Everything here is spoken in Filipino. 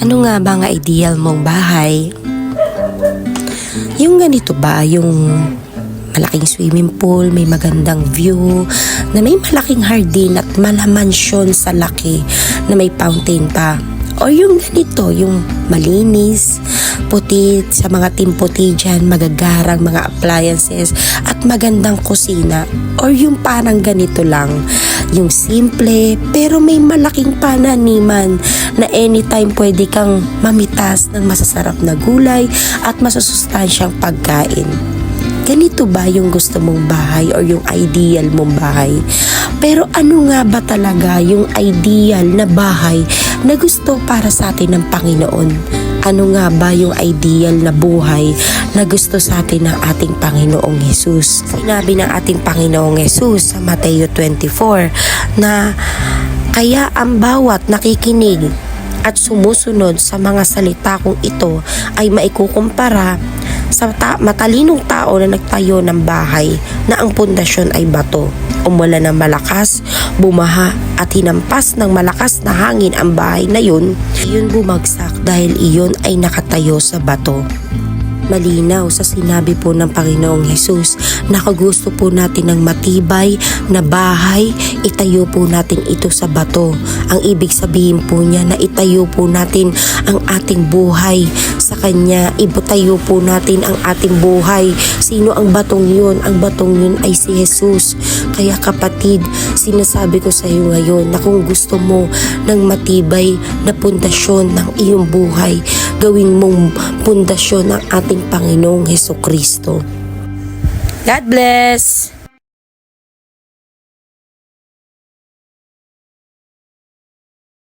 Ano nga ba ang ideal mong bahay? Yung ganito ba, yung malaking swimming pool, may magandang view, na may malaking hardin at malamansyon sa laki na may fountain pa. O yung ganito, yung malinis, puti, sa mga timputi dyan, magagarang mga appliances at magandang kusina. Or yung parang ganito lang, yung simple pero may malaking pananiman na anytime pwede kang mamitas ng masasarap na gulay at masusustansyang pagkain. Ganito ba yung gusto mong bahay or yung ideal mong bahay? Pero ano nga ba talaga yung ideal na bahay na gusto para sa atin ng Panginoon? Ano nga ba yung ideal na buhay na gusto sa atin ng ating Panginoong Hesus? Sinabi ng ating Panginoong Hesus sa Mateo 24 na kaya ang bawat nakikinig at sumusunod sa mga salita kong ito ay maikukumpara sa matalinong tao na nagtayo ng bahay na ang pundasyon ay bato. Umulan ng malakas, bumaha at hinampas ng malakas na hangin ang bahay na yun bumagsak dahil iyon ay nakatayo sa bato. Malinaw sa sinabi po ng Panginoong Hesus na kagusto po natin ng matibay na bahay, itayo po natin ito sa bato. Ang ibig sabihin po niya na itayo po natin ang ating buhay sa Kanya. Itayo po natin ang ating buhay. Sino ang batong yun? Ang batong yun ay si Hesus. Kaya kapatid, sinasabi ko sa iyo ngayon na kung gusto mo ng matibay na pundasyon ng iyong buhay, gawin mong pundasyon ng ating Panginoong Hesukristo. God bless!